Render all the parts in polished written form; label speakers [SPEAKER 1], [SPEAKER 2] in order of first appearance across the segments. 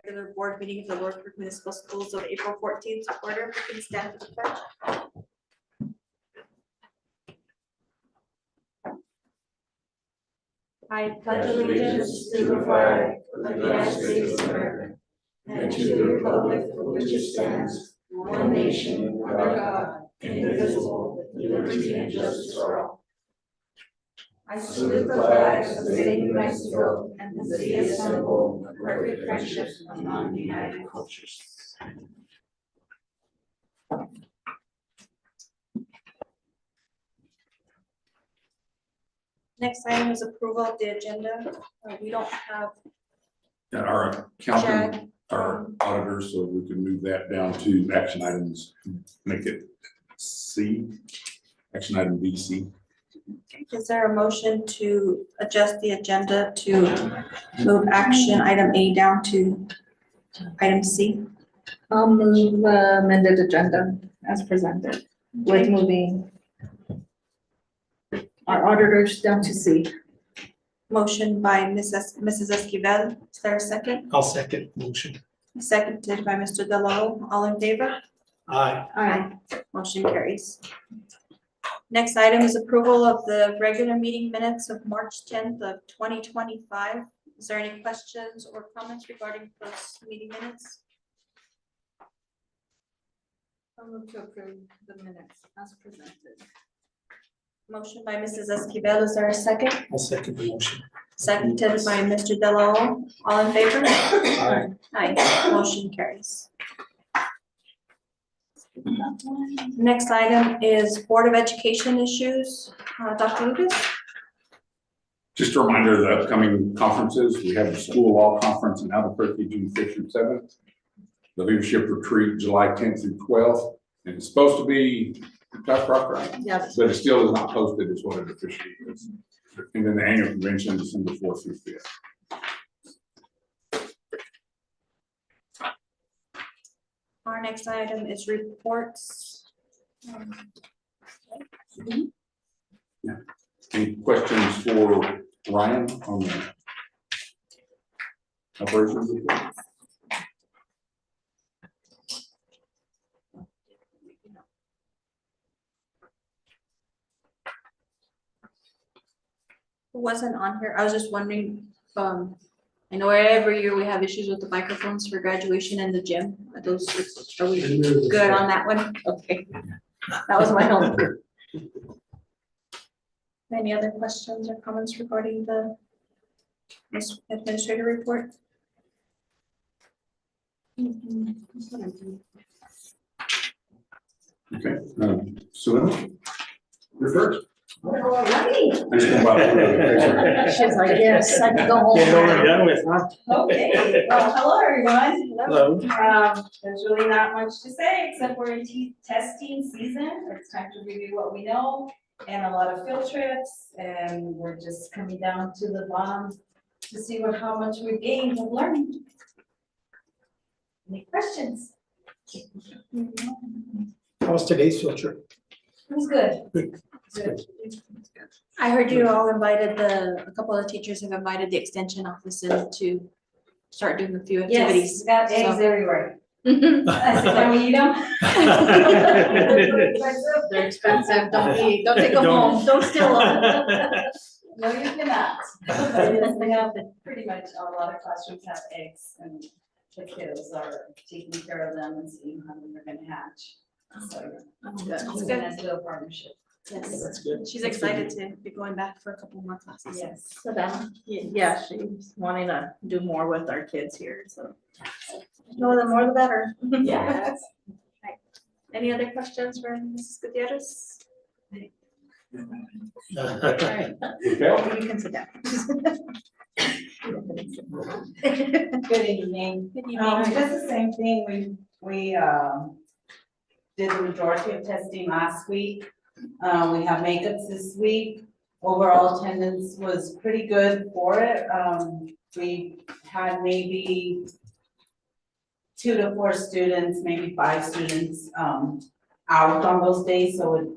[SPEAKER 1] regular board meeting of the Lordsburg Municipal Schools of April 14th to order. Please stand for the pledge. I pledge allegiance to the flag of the United States of America and to the republic for which it stands, one nation, under God, indivisible, with liberty and justice for all. I salute the flag of the state of Mexico and the city of Sandoval, with perfect friendship among the united cultures. Next item is approval of the agenda. We don't have
[SPEAKER 2] Our accountant, our auditor, so we can move that down to action items, make it C, action item BC.
[SPEAKER 1] Is there a motion to adjust the agenda to move action item A down to item C?
[SPEAKER 3] I'll move amended agenda as presented with moving our auditors down to C.
[SPEAKER 1] Motion by Mrs. Esquivel. Is there a second?
[SPEAKER 4] I'll second motion.
[SPEAKER 1] Seconded by Mr. Delaro. All in favor?
[SPEAKER 4] Aye.
[SPEAKER 1] Aye. Motion carries. Next item is approval of the regular meeting minutes of March 10th of 2025. Is there any questions or comments regarding those meeting minutes?
[SPEAKER 3] I'll move to approve the minutes as presented.
[SPEAKER 1] Motion by Mrs. Esquivel. Is there a second?
[SPEAKER 4] I'll second the motion.
[SPEAKER 1] Seconded by Mr. Delaro. All in favor?
[SPEAKER 4] Aye.
[SPEAKER 1] Aye. Motion carries. Next item is Board of Education issues. Dr. Lucas?
[SPEAKER 2] Just a reminder of the upcoming conferences. We have the School Law Conference in Albuquerque, June 5th through 7th. The Leadership Retreat, July 10th through 12th. And it's supposed to be Dr. Rock, right?
[SPEAKER 3] Yeah.
[SPEAKER 2] But it still is not posted as what it officially is. And then the annual convention, December 4th through 5th.
[SPEAKER 1] Our next item is reports.
[SPEAKER 2] Any questions for Ryan on the operations report?
[SPEAKER 1] Who wasn't on here? I was just wondering, I know every year we have issues with the microphones for graduation in the gym. Are we good on that one? Okay. That was my own. Any other questions or comments regarding the administrator report?
[SPEAKER 2] Okay, so you're first.
[SPEAKER 5] Alrighty.
[SPEAKER 2] I just go by the way.
[SPEAKER 3] She's like, yes, I can go home.
[SPEAKER 4] Get over and done with, huh?
[SPEAKER 5] Okay, well, hello, everyone.
[SPEAKER 4] Hello.
[SPEAKER 5] There's really not much to say, except we're in testing season. It's time to review what we know, and a lot of field trips, and we're just coming down to the bottom to see how much we've gained of learning. Any questions?
[SPEAKER 4] How was today's field trip?
[SPEAKER 5] It was good.
[SPEAKER 4] Good.
[SPEAKER 5] Good.
[SPEAKER 1] I heard you all invited a couple of teachers have invited the extension office in to start doing a few activities.
[SPEAKER 5] Yes, got eggs
[SPEAKER 1] So-
[SPEAKER 5] everywhere. I said, can we eat them?
[SPEAKER 3] They're expensive. Don't take them home. Don't steal them.
[SPEAKER 5] No, you cannot. But yes, they have pretty much a lot of classrooms have eggs, and the kiddos are taking care of them and seeing how they're gonna hatch. So it's a
[SPEAKER 1] good.
[SPEAKER 5] nice little partnership.
[SPEAKER 1] Yes.
[SPEAKER 4] That's good.
[SPEAKER 1] She's excited to be going back for a couple more classes.
[SPEAKER 5] Yes.
[SPEAKER 3] So then, yeah, she's wanting to do more with our kids here, so.
[SPEAKER 1] No, the more the better.
[SPEAKER 5] Yes.
[SPEAKER 1] Any other questions for Mrs. Gutierrez?
[SPEAKER 2] Okay,
[SPEAKER 1] Oh, you can sit down.
[SPEAKER 5] Good evening.
[SPEAKER 1] Good evening.
[SPEAKER 5] Just the same thing, we did the majority of testing last week. We have makeups this week. Overall attendance was pretty good for it. We had maybe 2 to 4 students, maybe 5 students, out on those days, so it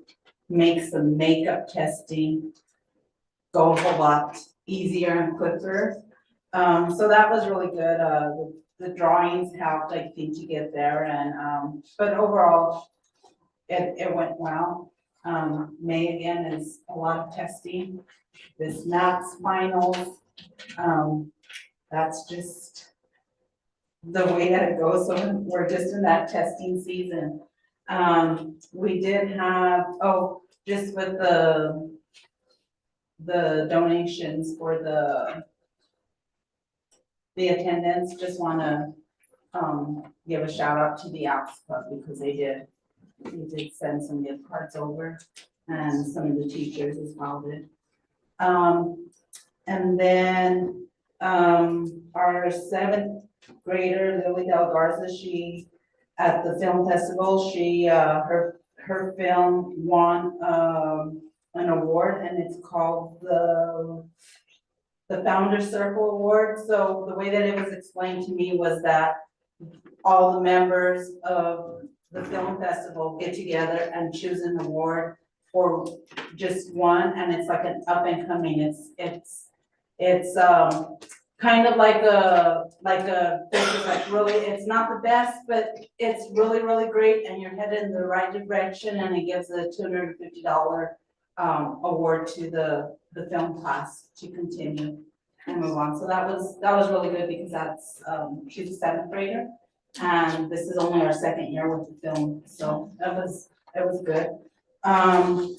[SPEAKER 5] makes the makeup testing go a whole lot easier and quicker. So that was really good. the drawings helped, I think, to get there and, but overall, it went well. May again is a lot of testing, this maths finals, that's just the way that it goes, so we're just in that testing season. We did have, just with the donations for the attendance, just wanna, give a shout out to the Alps Club because they did send some gift cards over and some of the teachers as well did. And then, our seventh grader, Lily Del Garza, she, at the film festival, she, her film won, an award, and it's called the Founder Circle Award. So the way that it was explained to me was that all the members of the film festival get together and choose an award for just one, and it's like an up and coming, it's kind of like really, it's not the best, but it's really, really great, and you're headed in the right direction, and it gives a $250 award to the film class to continue and move on. So that was really good because that's, she's a 7th grader, and this is only our 2nd year with the film, so it was good. And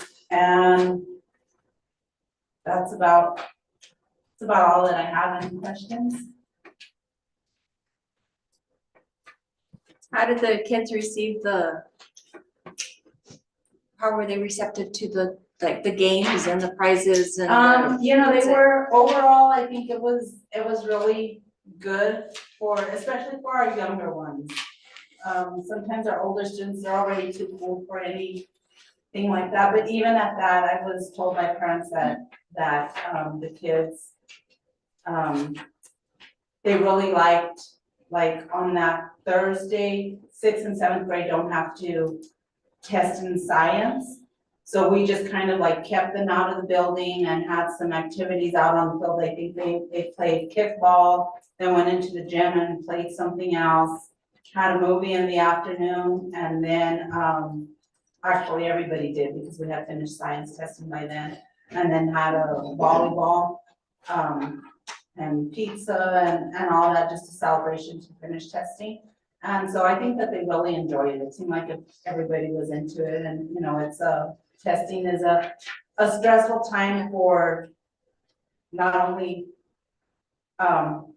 [SPEAKER 5] that's about all that I have. Any questions?
[SPEAKER 1] How did the kids receive how were they receptive to the games and the prizes and?
[SPEAKER 5] You know, they were, overall, I think it was really good especially for our younger ones. Sometimes our older students are already too cool for anything like that, but even at that, I was told by parents that the kids, they really liked, like on that Thursday, 6th and 7th grade don't have to test in science. So we just kind of like kept them out of the building and had some activities out on the field. I think they played kickball, then went into the gym and played something else, had a movie in the afternoon, and then, actually everybody did because we had finished science testing by then, and then had a volleyball, and pizza and all that, just a celebration to finish testing. And so I think that they really enjoyed it. It seemed like everybody was into it, and you know, it's testing is a stressful time for not only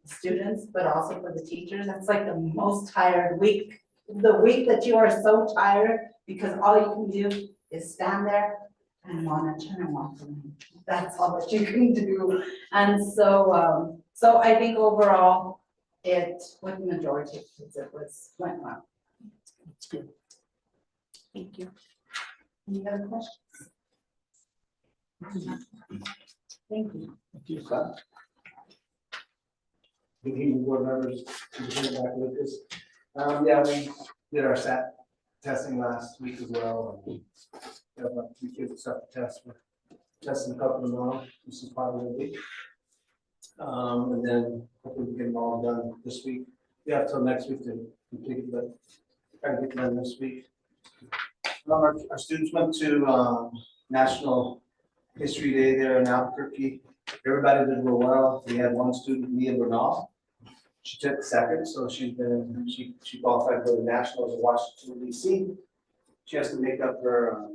[SPEAKER 5] students, but also for the teachers. It's like the most tired week, the week that you are so tired because all you can do is stand there and monitor and walk around. That's all that you can do. And so, so I think overall, with the majority of kids, went well.
[SPEAKER 4] That's good.
[SPEAKER 1] Thank you.
[SPEAKER 5] Any other questions? Thank you.
[SPEAKER 4] Thank you.
[SPEAKER 6] Good evening, board members. Back with this. Yeah, we did our SAT testing last week as well. We have about 3 kids that start the test. We're testing a couple of them now. This is part of the week. And then hopefully we get them all done this week. We have till next week to complete it, but try to get them done this week. Our students went to National History Day there in Albuquerque. Everybody did real well. We had one student, Mia Bernal. She took 2nd, so she qualified for the nationals in Washington, D.C. She has to make up her,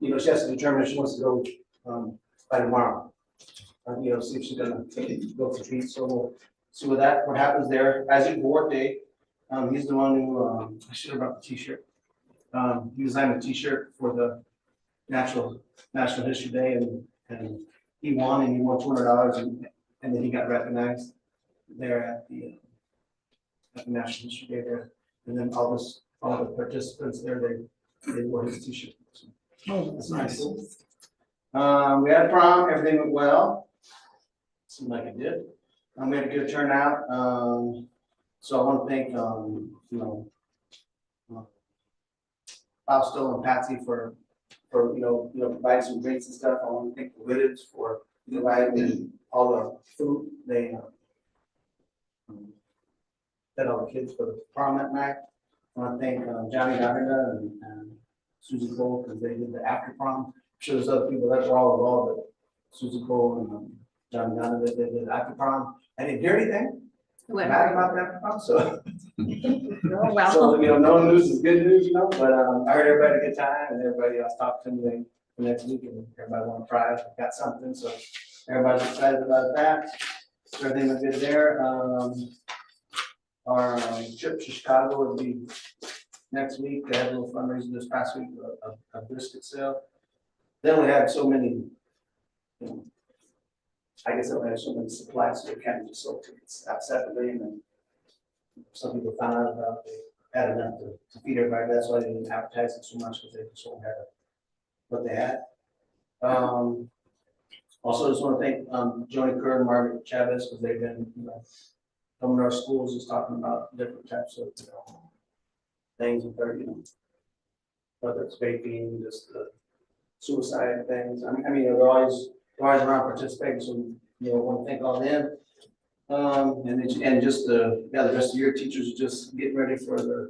[SPEAKER 6] she has to determine if she wants to go by tomorrow. See if she's gonna go for treat. So we'll see what happens there. As a board day, he's the one who I should have brought the T-shirt. He designed a T-shirt for the National History Day, and he won $200, and then he got recognized there at the National History Day there, and then all the participants there, they wore his T-shirt. So,
[SPEAKER 4] Oh, that's nice.
[SPEAKER 6] we had prom, everything went well. Seemed like it did. We had a good turnout. So I want to thank Fausto and Patsy for providing some drinks and stuff. I want to thank the Witteds for providing all the food. They fed all the kids for the prom that night. I want to thank Johnny Gardner and Susie Cole, because they did the after prom. I'm sure there's other people that were all involved, but Susie Cole and Johnny Gardner, they did the after prom. I didn't hear anything bad about that prom, so.
[SPEAKER 3] Oh,
[SPEAKER 6] So,
[SPEAKER 3] well,
[SPEAKER 6] no news is good news, but I heard everybody had a good time, and everybody else talked to me the next week, and everybody won a prize, got something, so everybody's excited about that. So everything was good there. Our trip to Chicago would be next week. They had a little fundraiser this past week, a brisket sale. Then we had so many, I guess I had so many supplies, so we kind of just sold tickets out separately, and then some people found out about they had enough to feed everybody. That's why they didn't advertise it so much, because they just only had what they had. Also, just want to thank Joni Kerr and Margaret Chavez, because they've been, coming to our schools, just talking about different types of things with their, whether it's vaping, just the suicide things. I mean, they're always around participating, so want to thank all them. And just the rest of the year, teachers are just getting ready for their,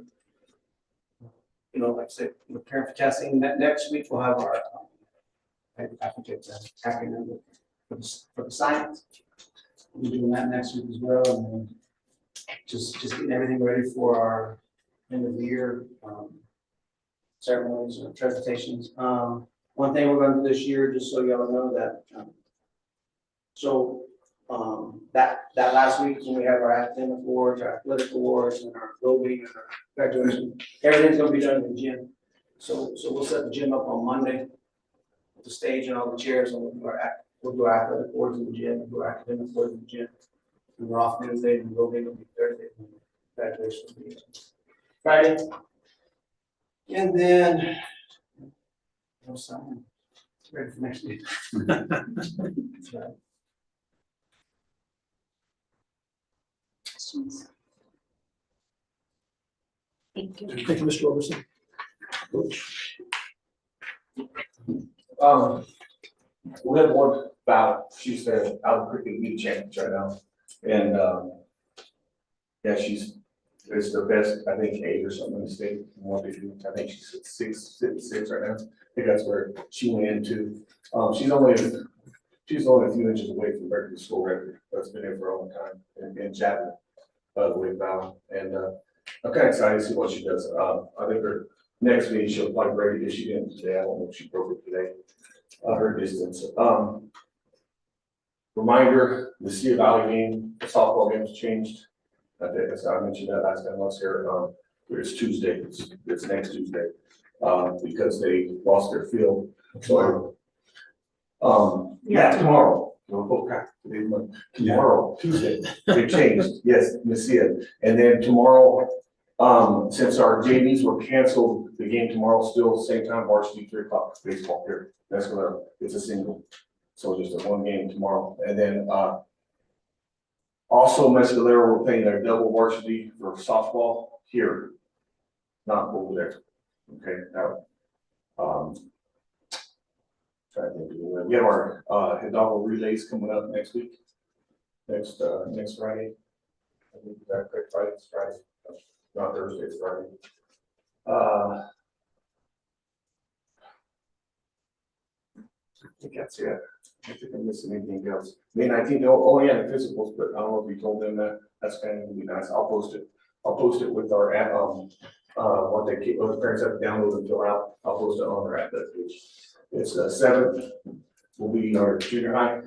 [SPEAKER 6] like I said, preparing for testing. Next week we'll have our, I forget the acronym for the science. We'll be doing that next week as well, and then just getting everything ready for our end of the year ceremonies or presentations. One thing we're going to do this year, just so y'all know that, that last week when we have our academic awards, our athletic awards, and our roving and our graduation, everything's going to be done in the gym. So we'll set the gym up on Monday with the stage and all the chairs, and we'll do our athletic awards in the gym, we'll do our academic awards in the gym. And we're off Wednesday, and roving will be Thursday, and graduation will be Friday. And then ready for next week. That's right.
[SPEAKER 3] thank you.
[SPEAKER 4] Thank you, Mr. Robertson.
[SPEAKER 1] We have one bout, she's the Albuquerque meet champions right now, and, yeah, it's the best, I think, 8 or something in the state, in what they do. I think she's at 6 right now. I think that's where she went into. She's only a few inches away from breaking the school record. That's been there for a long time in Chapman, by the way, Val. And I'm kind of excited to see what she does. I think her next meeting she'll probably break it if she didn't today. I don't know if she broke it today. Her distance. Reminder: the Sea Valley game, the softball game has changed. I mentioned that last time I was here. It's Tuesday. It's next Tuesday because they lost their field. So, tomorrow. Tomorrow, Tuesday. They changed. Yes, Messia. And then tomorrow, since our JVs were canceled, the game tomorrow still same time, varsity 3 o'clock baseball here. It's a single. So just a one game tomorrow. And then also Mescalero, we're playing their double varsity for softball here, not over there. Okay, now trying to think of we have our Hidalgo relays coming up next week. Next Friday. I think that's correct. Friday, it's Friday. Not Thursday, it's Friday. I think that's it. I think I'm missing anything else. May 19th, yeah, the physicals, but I don't know if you told them that. That's kind of gonna be nice. I'll post it with our app, what the parents have to download and fill out. I'll post it on our app page. It's 7th will be our junior high,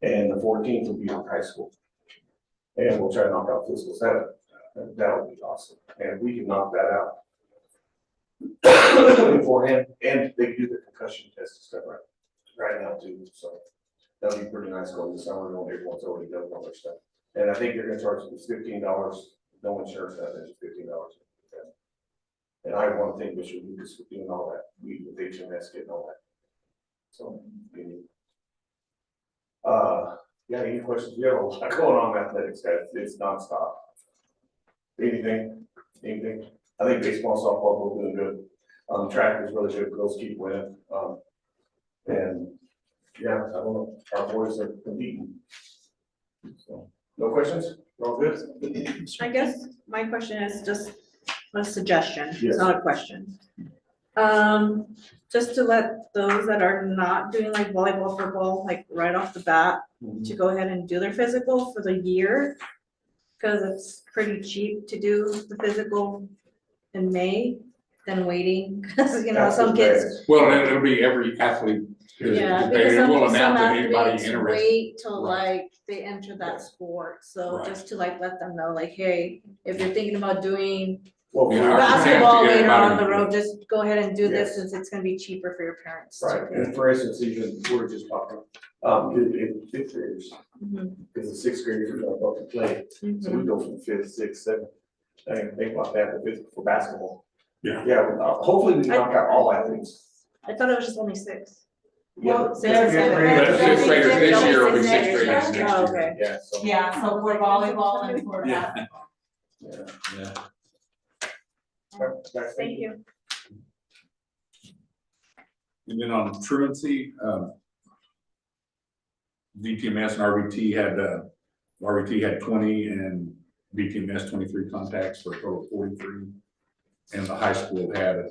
[SPEAKER 1] and the 14th will be our high school. And we'll try to knock out physicals. That would be awesome. And we can knock that out beforehand, and they do the concussion test and stuff right now too. So that'll be pretty nice going this summer when everyone's already done all their stuff. And I think they're gonna charge us $15. No insurance, that is $15. And I want to thank Mr. Lucas for doing all that. We with HMS getting all that. So yeah, any questions? We have a lot going on in athletics, guys. It's nonstop. Anything? I think baseball, softball both doing good. Track is really good. Girls keep winning. And yeah, I don't know. Our boys are competing. So, no questions? All good?
[SPEAKER 3] I guess my question is just a suggestion,
[SPEAKER 1] Yes.
[SPEAKER 3] it's not a question. Just to let those that are not doing like volleyball, football, like right off the bat, to go ahead and do their physical for the year. Cause it's pretty cheap to do the physical in May than waiting, cause you know,
[SPEAKER 1] That's
[SPEAKER 3] some
[SPEAKER 1] the
[SPEAKER 3] kids.
[SPEAKER 1] best.
[SPEAKER 2] Well, and it'll be every athlete.
[SPEAKER 3] Yeah,
[SPEAKER 2] They
[SPEAKER 3] because
[SPEAKER 2] will
[SPEAKER 3] some
[SPEAKER 2] announce anybody
[SPEAKER 3] athletes
[SPEAKER 2] interested.
[SPEAKER 3] wait till
[SPEAKER 2] Right.
[SPEAKER 3] like they enter that sport, so
[SPEAKER 2] Right.
[SPEAKER 3] just to like let them know, like, hey, if you're thinking about doing
[SPEAKER 1] Well,
[SPEAKER 2] Yeah, our
[SPEAKER 3] basketball
[SPEAKER 2] chance to get
[SPEAKER 3] later on
[SPEAKER 2] everybody-
[SPEAKER 3] the road, just go ahead and do this,
[SPEAKER 1] Yes.
[SPEAKER 3] since it's gonna be cheaper for your parents. to
[SPEAKER 1] right,
[SPEAKER 3] pay.
[SPEAKER 1] and for instance, even, we were just talking, in fifth graders,
[SPEAKER 3] Mhm,
[SPEAKER 1] because the sixth graders are about to play, so we
[SPEAKER 3] mhm.
[SPEAKER 1] go from fifth, sixth, seventh. I didn't think about that, the fifth for basketball.
[SPEAKER 2] Yeah.
[SPEAKER 1] Yeah, hopefully we knock out all athletes.
[SPEAKER 3] I thought it was just only 6.
[SPEAKER 1] Yeah,
[SPEAKER 3] Well,
[SPEAKER 1] but
[SPEAKER 3] sixth
[SPEAKER 1] fifth
[SPEAKER 3] and
[SPEAKER 1] graders-
[SPEAKER 2] But fifth graders this year will be sixth graders next
[SPEAKER 3] Oh,
[SPEAKER 2] year.
[SPEAKER 3] okay.
[SPEAKER 1] Yeah, so.
[SPEAKER 5] Yeah, so for volleyball and for
[SPEAKER 2] Yeah.
[SPEAKER 5] basketball.
[SPEAKER 1] Yeah.
[SPEAKER 2] Yeah.
[SPEAKER 3] Thank you.
[SPEAKER 2] And then on truancy, DTMS and RVT had 20 and DTMS 23 contacts for a total of 43. And the high school had a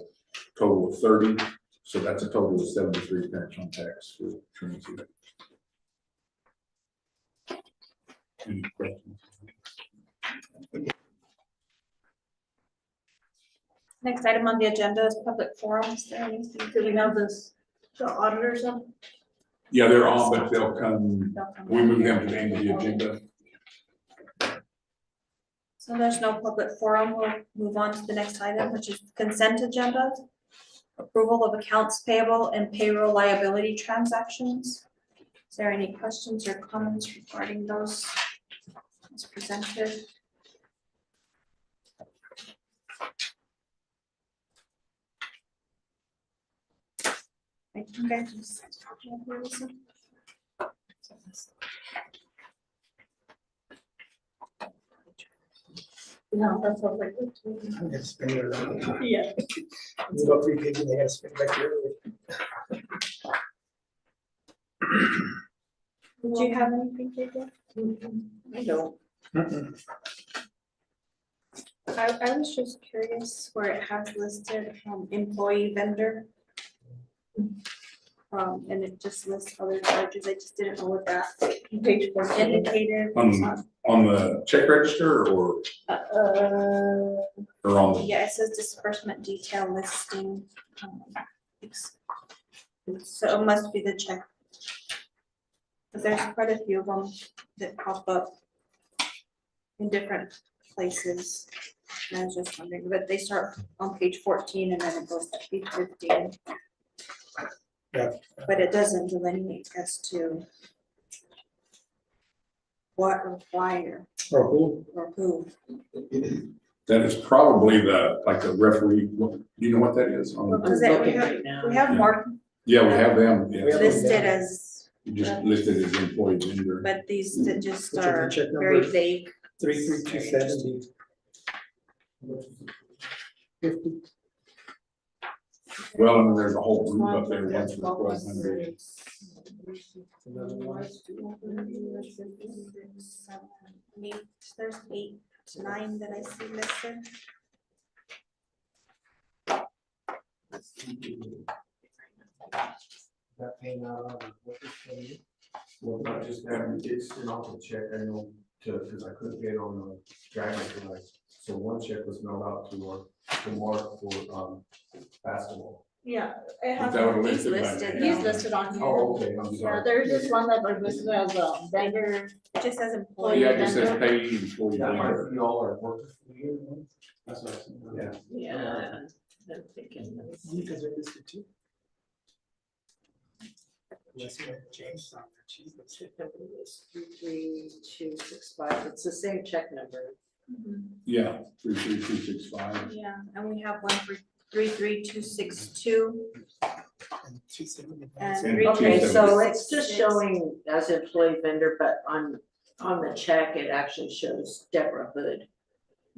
[SPEAKER 2] total of 30, so that's a total of 73 parent contacts for truancy. Any questions?
[SPEAKER 3] Next item on the agenda is public forums. There anything, do we know this, the auditors on?
[SPEAKER 2] Yeah, they're on, but they'll come,
[SPEAKER 3] They'll come
[SPEAKER 2] we
[SPEAKER 3] back
[SPEAKER 2] move
[SPEAKER 3] here.
[SPEAKER 2] them to the end of the agenda.
[SPEAKER 3] So there's no public forum, we'll move on to the next item, which is consent agenda. Approval of accounts payable and payroll liability transactions. Is there any questions or comments regarding those as presented? I think I just. No, that's what we're doing.
[SPEAKER 4] I'm gonna spin it around.
[SPEAKER 3] Yeah.
[SPEAKER 4] It's about 3 pages, they gotta spin back here.
[SPEAKER 3] Do you have anything, JJ? I don't. I was just curious where it has listed employee vendor. And it just lists other charges. I just didn't know what that page was indicated.
[SPEAKER 2] On the check register or on the,
[SPEAKER 3] Yeah, it says disbursement detail listing. So it must be the check. But there's quite a few of them that pop up in different places. And I was just wondering, but they start on page 14 and then it goes to page 15.
[SPEAKER 4] Yeah.
[SPEAKER 3] But it doesn't delineate as to what or why
[SPEAKER 4] Or
[SPEAKER 3] or who.
[SPEAKER 2] that is probably the referee, do you know what that is?
[SPEAKER 3] Because we have Mark
[SPEAKER 2] Yeah, we have them, yes.
[SPEAKER 3] listed as,
[SPEAKER 2] You just listed as employee vendor.
[SPEAKER 3] but these that just
[SPEAKER 4] Which is the
[SPEAKER 3] are
[SPEAKER 4] check
[SPEAKER 3] very
[SPEAKER 4] number?
[SPEAKER 3] vague.
[SPEAKER 4] 33270. 50.
[SPEAKER 2] Well, and then there's a whole group up there, one's for 1,200.
[SPEAKER 4] Another one.
[SPEAKER 3] There's 8 to 9 that I see listed.
[SPEAKER 6] That paying out on the workers' comp. Well, not just that, it's an auto check, I know, because I couldn't get on the driver's license. So one check was mailed out to Mark for, basketball.
[SPEAKER 3] Yeah, it
[SPEAKER 2] has- that what
[SPEAKER 3] he's
[SPEAKER 2] listed by
[SPEAKER 3] listed,
[SPEAKER 2] name?
[SPEAKER 3] he's listed on here.
[SPEAKER 6] Oh, okay, I'm
[SPEAKER 3] Yeah,
[SPEAKER 6] sorry.
[SPEAKER 3] there's just one that was listed as a vendor, it just says employee
[SPEAKER 2] Yeah, it just says
[SPEAKER 3] vendor.
[SPEAKER 2] pay employee
[SPEAKER 6] That might
[SPEAKER 2] vendor.
[SPEAKER 6] be all our workers for the year, no? That's what I said, yeah.
[SPEAKER 3] Yeah. I'm thinking that's-
[SPEAKER 4] You guys are listed too. Unless you have James on there, geez, that's it.
[SPEAKER 7] 33265, it's the same check number.
[SPEAKER 2] Yeah, 33265.
[SPEAKER 3] Yeah, and we have one for 33262
[SPEAKER 4] And 270.
[SPEAKER 3] and
[SPEAKER 2] And
[SPEAKER 3] 33266.
[SPEAKER 7] Okay, so it's just showing as employee vendor, but on the check, it actually shows Deborah Hood.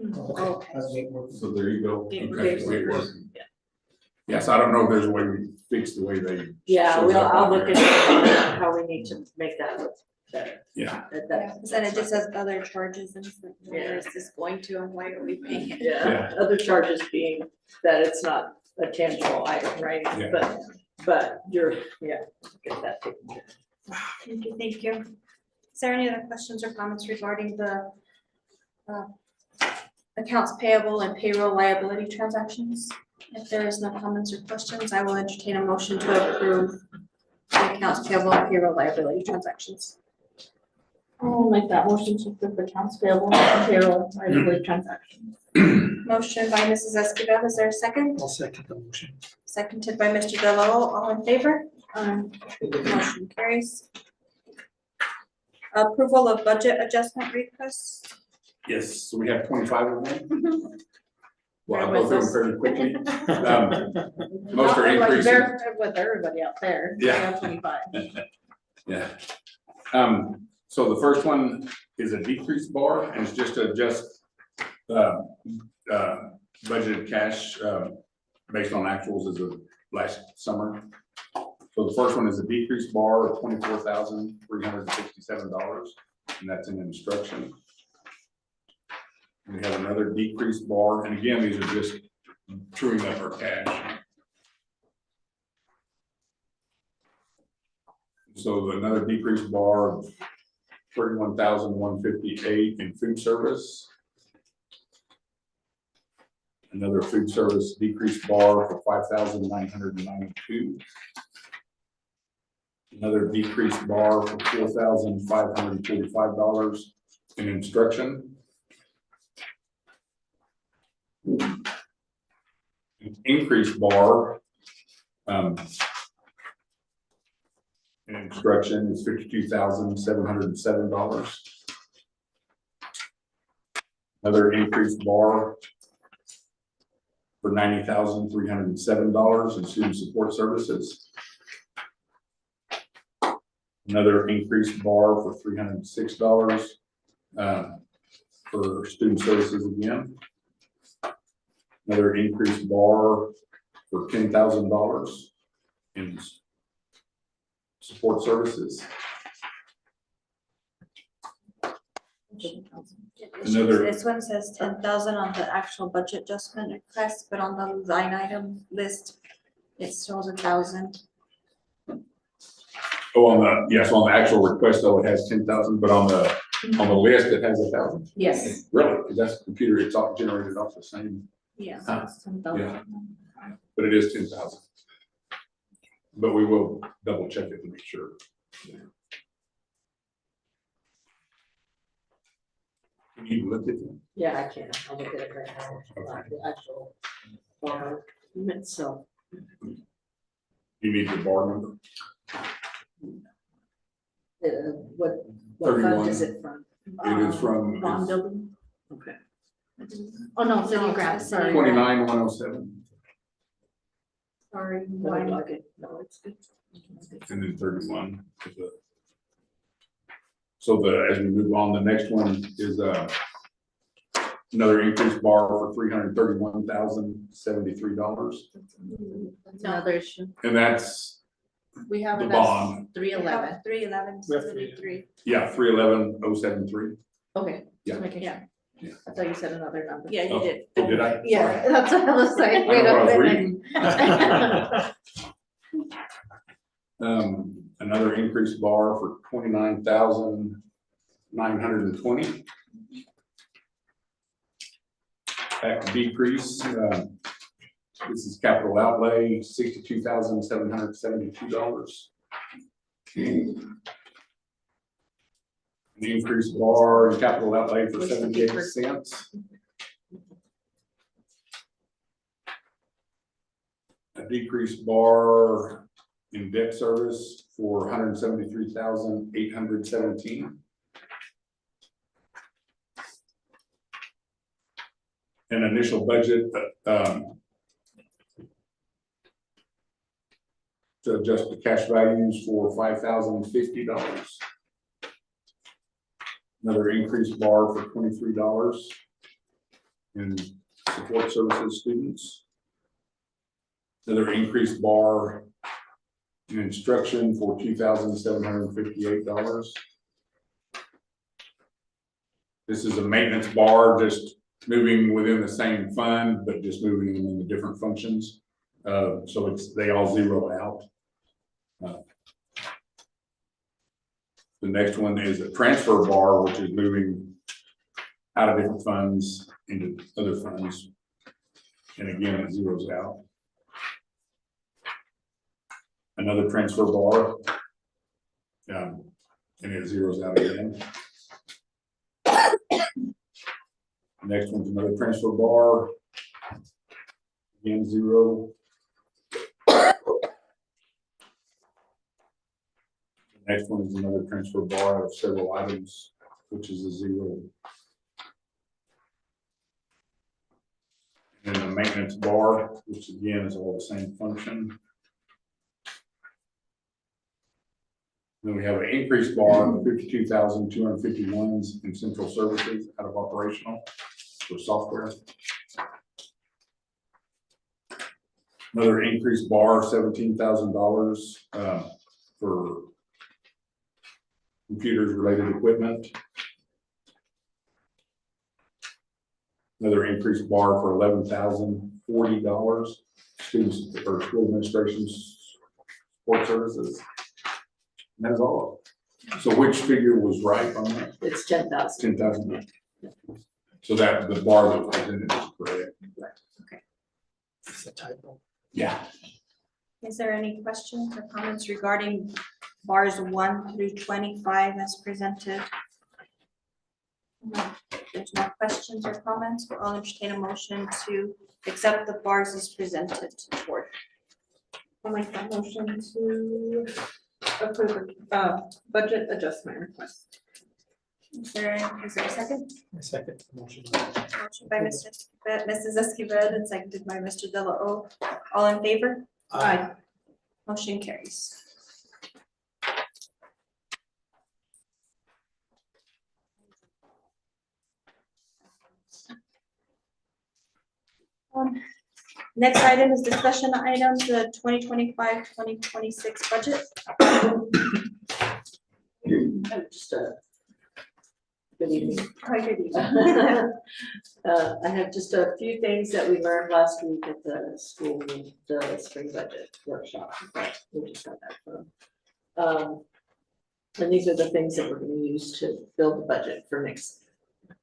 [SPEAKER 4] Okay.
[SPEAKER 3] Okay.
[SPEAKER 6] That's neat work.
[SPEAKER 2] So there you go.
[SPEAKER 3] It
[SPEAKER 2] Okay,
[SPEAKER 3] works.
[SPEAKER 2] so it works. Yes, I don't know if there's a way we fix the way they.
[SPEAKER 7] Yeah,
[SPEAKER 2] shows
[SPEAKER 7] well,
[SPEAKER 2] up
[SPEAKER 7] I'll
[SPEAKER 2] on
[SPEAKER 7] look
[SPEAKER 2] here.
[SPEAKER 7] at how we need to make that look better.
[SPEAKER 2] Yeah,
[SPEAKER 3] Then it just says other charges and it's like, where is this going to and why are we paying it?
[SPEAKER 7] Yeah, other charges being that it's not a tangible item, right?
[SPEAKER 2] Yeah.
[SPEAKER 7] But you're, yeah, get that taken care of.
[SPEAKER 3] Thank you. Is there any other questions or comments regarding the accounts payable and payroll liability transactions? If there is no comments or questions, I will entertain a motion to approve the accounts payable and payroll liability transactions.
[SPEAKER 8] I'll make that motion to approve the accounts payable and payroll liability transactions.
[SPEAKER 3] Motion by Mrs. Escobedo, is there a second?
[SPEAKER 4] I'll second the motion.
[SPEAKER 3] Seconded by Mr. Delarose, all in favor? Motion carries. Approval of budget adjustment requests.
[SPEAKER 2] yes, so we have 25 of them. Well, I'll
[SPEAKER 8] Bear
[SPEAKER 2] go through
[SPEAKER 8] with
[SPEAKER 2] them
[SPEAKER 8] us.
[SPEAKER 2] fairly quickly. Most are
[SPEAKER 8] Like
[SPEAKER 2] increasing.
[SPEAKER 8] they're with everybody out there.
[SPEAKER 2] Yeah.
[SPEAKER 8] I have 25.
[SPEAKER 2] Yeah. So the first one is a decrease bar, and it's just to adjust budgeted cash based on actuals as of last summer. So the first one is a decrease bar of $24,367, and that's in instruction. We have another decrease bar, and again, these are just truing up our cash. So another decrease bar of $31,158 in food service. Another food service decrease bar for $5,992. Another decrease bar for $4,545 in instruction. An increase bar in instruction is $52,707. Another increase bar for $90,307 in student support services. Another increased bar for $306 for student services again. Another increased bar for $10,000 in support services. Another-
[SPEAKER 3] This one says 10,000 on the actual budget adjustment request, but on the line item list, it shows 1,000.
[SPEAKER 2] Oh, on the, yes, on the actual request, though, it has 10,000, but on the list, it has 1,000.
[SPEAKER 8] Yes.
[SPEAKER 2] Really? Because that's the computer, it's all generated off the same,
[SPEAKER 3] Yeah.
[SPEAKER 8] So it's 10,000.
[SPEAKER 2] Yeah. but it is 10,000. But we will double check it to make sure. You need to look at them.
[SPEAKER 7] Yeah, I can, I'll look at it right now, the actual bar itself.
[SPEAKER 2] You need the bar number.
[SPEAKER 7] What fund
[SPEAKER 2] 31.
[SPEAKER 7] is it from?
[SPEAKER 2] It is from
[SPEAKER 8] Bond building.
[SPEAKER 7] Okay.
[SPEAKER 8] Oh, no, city
[SPEAKER 3] No,
[SPEAKER 8] grant,
[SPEAKER 3] it's
[SPEAKER 8] sorry.
[SPEAKER 2] 29,107,
[SPEAKER 8] Sorry.
[SPEAKER 7] Okay, no, it's good.
[SPEAKER 2] and then 31. is the- So as we move on, the next one is another increased bar for $331,073.
[SPEAKER 8] That's another issue.
[SPEAKER 2] And that's,
[SPEAKER 8] We have
[SPEAKER 2] The
[SPEAKER 8] it
[SPEAKER 2] bond.
[SPEAKER 8] as 311.
[SPEAKER 3] 311,
[SPEAKER 4] We have
[SPEAKER 3] 73.
[SPEAKER 2] yeah, 311,073.
[SPEAKER 8] Okay.
[SPEAKER 2] Yeah.
[SPEAKER 8] just making
[SPEAKER 3] Yeah.
[SPEAKER 8] sure.
[SPEAKER 2] Yeah.
[SPEAKER 8] I thought you said another number.
[SPEAKER 3] Yeah, you
[SPEAKER 2] Oh,
[SPEAKER 3] did.
[SPEAKER 2] oh, did I?
[SPEAKER 8] Yeah, that's what I was like,
[SPEAKER 2] I
[SPEAKER 8] wait
[SPEAKER 2] know
[SPEAKER 8] a
[SPEAKER 2] what I was
[SPEAKER 8] minute.
[SPEAKER 2] reading. Another increased bar for 29,920. That decrease, this is capital outlay, $62,772. An increased bar in capital outlay for
[SPEAKER 8] What's the
[SPEAKER 2] 78
[SPEAKER 8] decrease?
[SPEAKER 2] cents. A decreased bar in debt service for $173,817. An initial budget to adjust the cash values for $5,050. Another increased bar for $23 in support services students. Another increased bar in instruction for $2,758. This is a maintenance bar, just moving within the same fund, but just moving them into different functions. So they all zero out. The next one is a transfer bar, which is moving out of different funds into other funds. And again, it zeroes out. Another transfer bar. And it zeroes out again. Next one's another transfer bar. Again, zero. Next one is another transfer bar of several items, which is a zero. And a maintenance bar, which again is all the same function. Then we have an increased bar of 52,251 in central services out of operational for software. Another increased bar, $17,000 for computers related equipment. Another increased bar for $11,040, students or school administration support services. And that's all. So which figure was right on that?
[SPEAKER 7] It's 10,000.
[SPEAKER 2] 10,000. So that the bar that was presented is correct.
[SPEAKER 4] It's a typo.
[SPEAKER 2] Yeah.
[SPEAKER 3] Is there any questions or comments regarding bars 1 through 25 as presented? No. If there's no questions or comments, I'll entertain a motion to accept the bars as presented to the board.
[SPEAKER 8] I'll make that motion to approve the budget adjustment request.
[SPEAKER 3] Is there a second?
[SPEAKER 4] My second motion.
[SPEAKER 3] Motion by Mrs. Esquivel and seconded by Mr. De La O. All in favor?
[SPEAKER 8] Aye.
[SPEAKER 3] Motion carries. Next item is discussion items, the 2025-2026 budget.
[SPEAKER 7] Just a good evening.
[SPEAKER 3] Hi, good evening.
[SPEAKER 7] I have just a few things that we learned last week at the school, the spring budget workshop. That we just got back from. And these are the things that we're going to use to build the budget for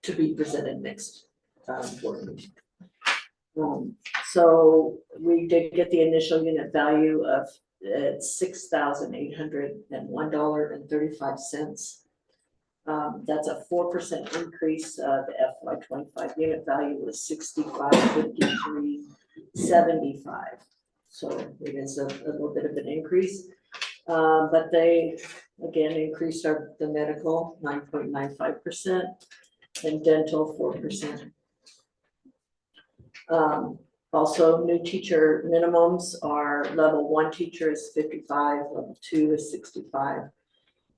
[SPEAKER 7] to be presented next board meeting. So we did get the initial unit value of $6,801.35. That's a 4% increase. The FY25 unit value was $65.5375. So it is a little bit of an increase. But they again increased the medical 9.95% and dental 4%. Also, new teacher minimums are level 1 teacher is 55, level 2 is 65,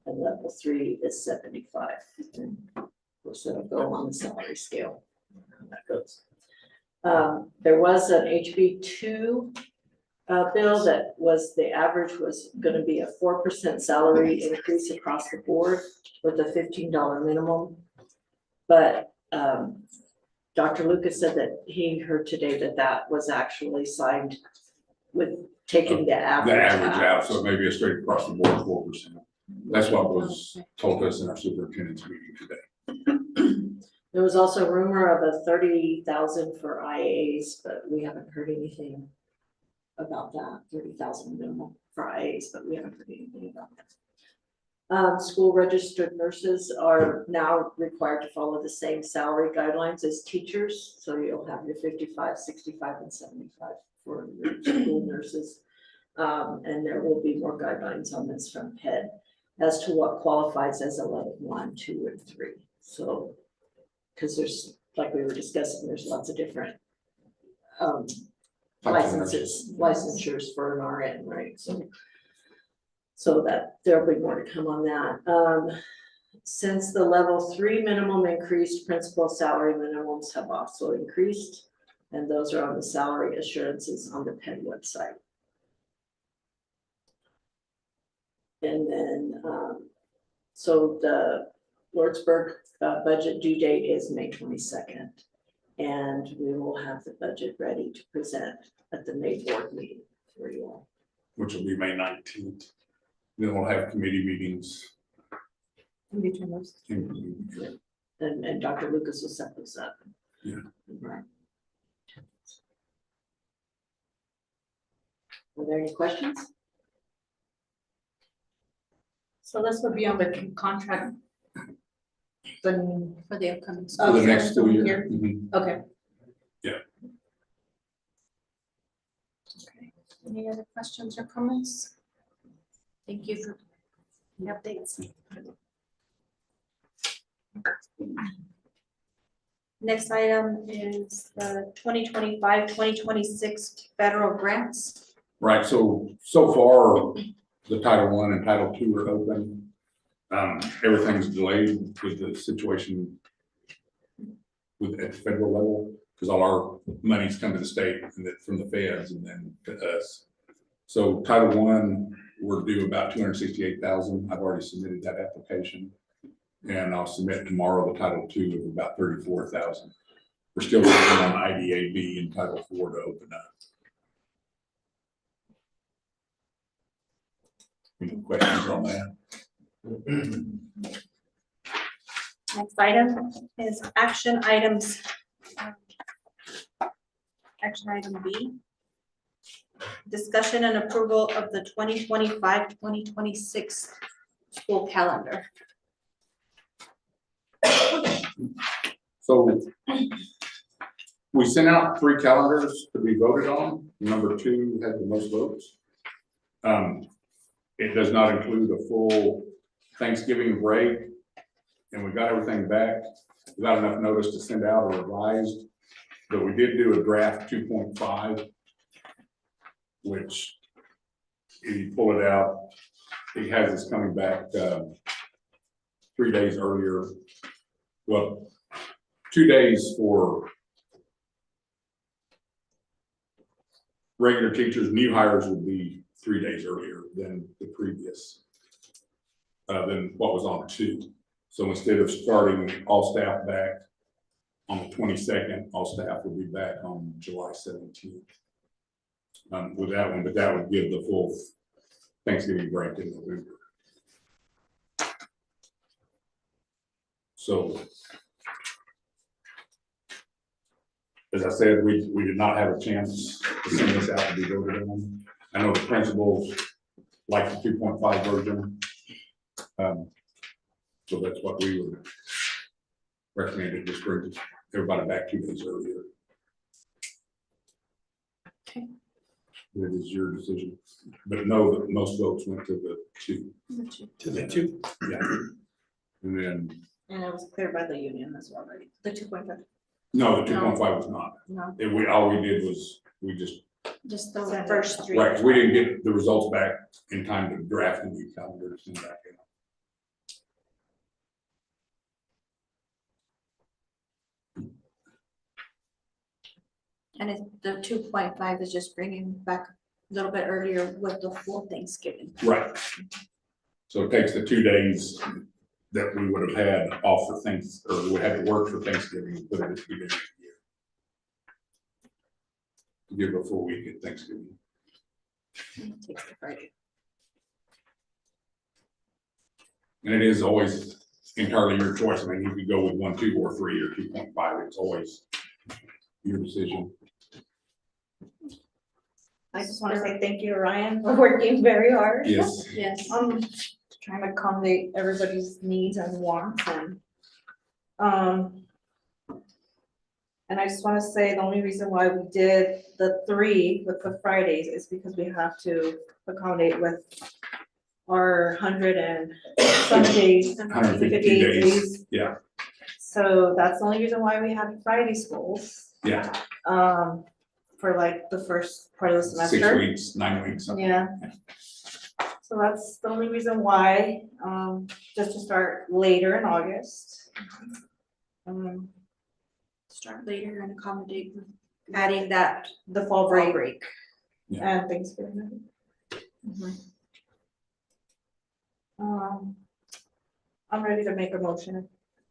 [SPEAKER 7] and level 3 is 75. And of course, that'll go on the salary scale. How that goes. There was an HB2 bill that was the average was going to be a 4% salary increase across the board with a $15 minimum, but Dr. Lucas said that he heard today that that was actually signed with taking the average.
[SPEAKER 2] The average out, so maybe a straight across the board 4%. That's what was told us in our superintendent's meeting today.
[SPEAKER 7] There was also a rumor of a 30,000 for IAs, but we haven't heard anything about that. 30,000 minimum for IAs, but we haven't heard anything about that. School registered nurses are now required to follow the same salary guidelines as teachers. So you'll have your 55, 65, and 75 for your school nurses. And there will be more guidelines on this from PED as to what qualifies as a level 1, 2, and 3. So, because there's, like we were discussing, there's lots of different licensures for an RN, right? So that there'll be more to come on that. Since the level 3 minimum increased, principal salary minimums have also increased. And those are on the salary assurances on the Penn website. And then, so the Lordsburg budget due date is May 22nd. And we will have the budget ready to present at the May board meeting for you all.
[SPEAKER 2] which will be May 19th. Then we'll have committee meetings.
[SPEAKER 8] In between those.
[SPEAKER 7] And Dr. Lucas will set those up.
[SPEAKER 2] Yeah.
[SPEAKER 7] Right. Are there any questions?
[SPEAKER 8] So this would be on the contract. Then,
[SPEAKER 3] For the upcoming.
[SPEAKER 2] For the
[SPEAKER 8] Okay.
[SPEAKER 2] next school year.
[SPEAKER 8] Here.
[SPEAKER 2] Mhm.
[SPEAKER 8] okay,
[SPEAKER 3] Okay. Any other questions or comments? Thank you for the updates. Next item is the 2025-2026 federal grants.
[SPEAKER 2] Right, so far, the Title I and Title II are open. Everything's delayed with the situation at the federal level, because all our money's come to the state and then from the feds and then to us. So Title I, we're due about 268,000. I've already submitted that application. And I'll submit tomorrow the Title II of about 34,000. We're still working on IDAB and Title IV to open up. Any questions on that?
[SPEAKER 3] Next item is action items. Action item B. Discussion and approval of the 2025-2026 school calendar.
[SPEAKER 2] So we sent out 3 calendars to be voted on. Number 2 had the most votes. It does not include a full Thanksgiving break, and we got everything back without enough notice to send out a revised. But we did do a draft 2.5, which if you pull it out, it has us coming back 3 days earlier. Well, 2 days for regular teachers. New hires would be 3 days earlier than the previous, than what was on 2. So instead of starting all staff back on the 22nd, all staff will be back on July 17th. With that one, but that would give the full Thanksgiving break in November. So, as I said, we did not have a chance to send this out to be voted on. I know the principals like the 2.5 version. So that's what we would recommend, just bring everybody back 2 days earlier.
[SPEAKER 3] Okay.
[SPEAKER 2] It is your decision, but know that most votes went to the 2.
[SPEAKER 4] To the 2.
[SPEAKER 2] Yeah. And then,
[SPEAKER 8] and it was cleared by the union as well, right? The 2.5.
[SPEAKER 2] no, the 2.5 was not.
[SPEAKER 8] No.
[SPEAKER 2] All we did was, we just,
[SPEAKER 3] Just the first 3.
[SPEAKER 2] right, we didn't get the results back in time to draft the new calendars and back in.
[SPEAKER 3] And the 2.5 is just bringing back a little bit earlier with the full Thanksgiving.
[SPEAKER 2] Right. So it takes the 2 days that we would have had off for things, or we had to work for Thanksgiving and put it at the beginning of the year. To give a full week at Thanksgiving.
[SPEAKER 3] Takes the Friday.
[SPEAKER 2] And it is always entirely your choice. I mean, you could go with 1, 2, or 3, or 2.5. It's always your decision.
[SPEAKER 8] I just want to say thank you to Ryan for working very hard.
[SPEAKER 2] Yes.
[SPEAKER 3] Yes.
[SPEAKER 8] Trying to accommodate everybody's needs and wants and I just want to say the only reason why we did the 3 with the Fridays is because we have to accommodate with our 100 and some days,
[SPEAKER 2] 152 days. Yeah.
[SPEAKER 8] So that's the only reason why we had Friday schools.
[SPEAKER 2] Yeah.
[SPEAKER 8] For like the first part of the
[SPEAKER 2] 6
[SPEAKER 8] semester.
[SPEAKER 2] weeks, 9 weeks. something.
[SPEAKER 8] Yeah. So that's the only reason why, just to start later in August.
[SPEAKER 3] Start later and accommodate with adding that,
[SPEAKER 8] The fall
[SPEAKER 3] Break.
[SPEAKER 8] break.
[SPEAKER 2] Yeah.
[SPEAKER 8] And Thanksgiving. I'm ready to make a motion.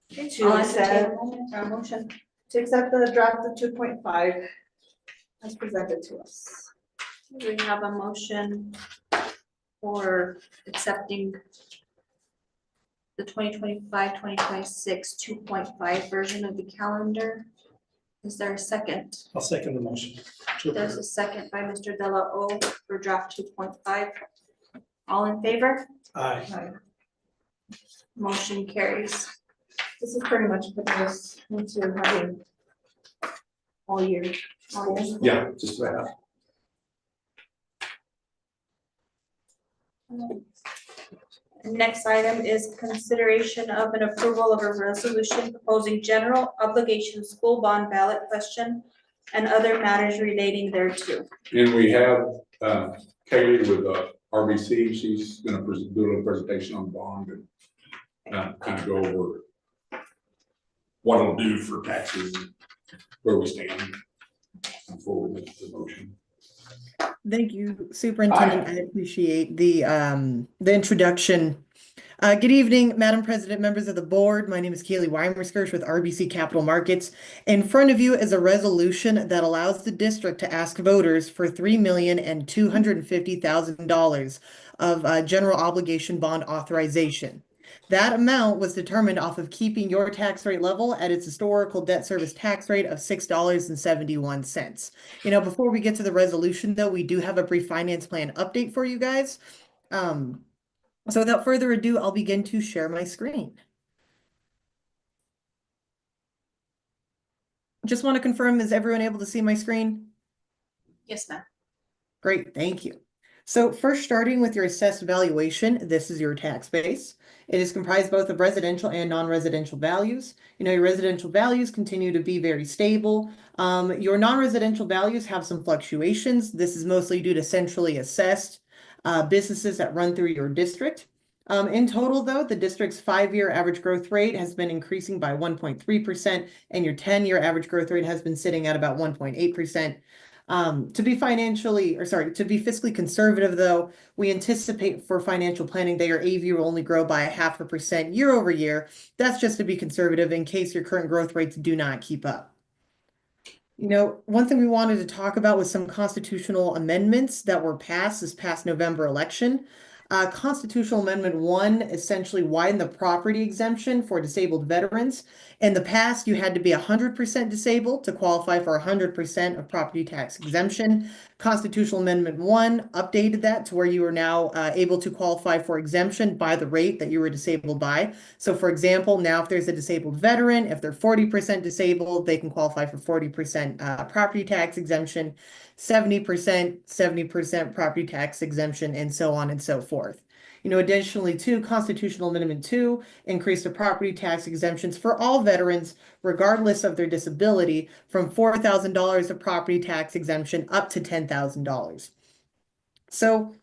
[SPEAKER 8] To
[SPEAKER 3] I'll entertain
[SPEAKER 8] accept,
[SPEAKER 3] a moment, a motion.
[SPEAKER 8] to accept the draft of 2.5 as presented to us.
[SPEAKER 3] We have a motion for accepting the 2025-2026 2.5 version of the calendar. Is there a second?
[SPEAKER 4] I'll second the motion. to
[SPEAKER 3] There's a
[SPEAKER 4] approve.
[SPEAKER 3] second by Mr. Della O for draft 2.5. All in favor?
[SPEAKER 4] Aye.
[SPEAKER 3] Motion carries.
[SPEAKER 8] This is pretty much putting us into having all year.
[SPEAKER 2] Yeah, just that.
[SPEAKER 3] Next item is consideration of an approval of a resolution proposing general obligation school bond ballot question and other matters relating thereto.
[SPEAKER 2] And we have, Kaylee with, RBC, she's gonna do a little presentation on bond and, kind of go over what it'll do for taxes, where we stand before we make the motion.
[SPEAKER 9] Thank you, Superintendent. I appreciate the introduction. Good evening, Madam President, members of the board. My name is Kaylee Weimerskirch with RBC Capital Markets. In front of you is a resolution that allows the district to ask voters for $3,250,000 of general obligation bond authorization. That amount was determined off of keeping your tax rate level at its historical debt service tax rate of $6.71. You know, before we get to the resolution, though, we do have a brief finance plan update for you guys. So without further ado, I'll begin to share my screen. Just want to confirm, is everyone able to see my screen?
[SPEAKER 3] Yes, ma'am.
[SPEAKER 9] Great, thank you. So first, starting with your assessed valuation, this is your tax base. It is comprised both of residential and non-residential values. You know, your residential values continue to be very stable. Your non-residential values have some fluctuations. This is mostly due to centrally assessed businesses that run through your district. In total, though, the district's 5-year average growth rate has been increasing by 1.3%, and your 10-year average growth rate has been sitting at about 1.8%. To be fiscally conservative, though, we anticipate for financial planning that your AV will only grow by 0.5% year over year. That's just to be conservative in case your current growth rates do not keep up. You know, one thing we wanted to talk about was some constitutional amendments that were passed this past November election. Constitutional Amendment 1 essentially widened the property exemption for disabled veterans. In the past, you had to be 100% disabled to qualify for 100% of property tax exemption. Constitutional Amendment 1 updated that to where you are now able to qualify for exemption by the rate that you were disabled by. So for example, now if there's a disabled veteran, if they're 40% disabled, they can qualify for 40% property tax exemption, 70% property tax exemption, and so on and so forth. You know, additionally, too, Constitutional Amendment 2 increased the property tax exemptions for all veterans, regardless of their disability, from $4,000 of property tax exemption up to $10,000. So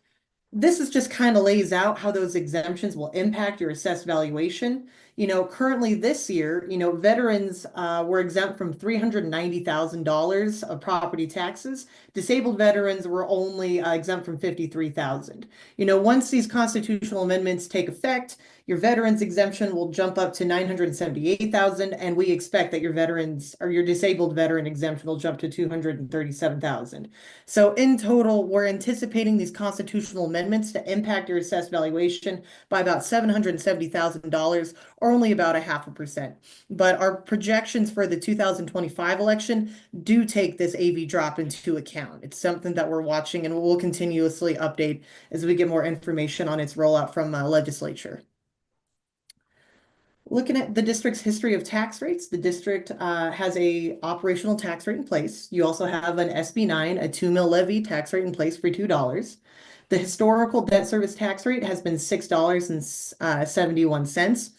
[SPEAKER 9] this is just kind of lays out how those exemptions will impact your assessed valuation. You know, currently this year, you know, veterans were exempt from $390,000 of property taxes. Disabled veterans were only exempt from $53,000. You know, once these constitutional amendments take effect, your veterans exemption will jump up to $978,000, and we expect that your veterans or your disabled veteran exemption will jump to $237,000. So in total, we're anticipating these constitutional amendments to impact your assessed valuation by about $770,000, or only about 0.5%. But our projections for the 2025 election do take this AV drop into account. It's something that we're watching and we'll continuously update as we get more information on its rollout from legislature. Looking at the district's history of tax rates, the district has a operational tax rate in place. You also have an SB9, a 2 mil levy tax rate in place for $2. The historical debt service tax rate has been $6.71.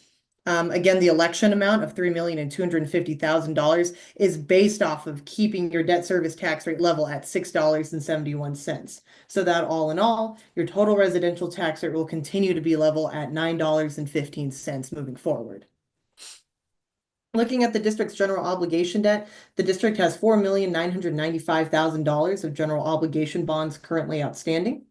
[SPEAKER 9] Again, the election amount of $3,250,000 is based off of keeping your debt service tax rate level at $6.71. So that all in all, your total residential tax rate will continue to be level at $9.15 moving forward. Looking at the district's general obligation debt, the district has $4,995,000 of general obligation bonds currently outstanding.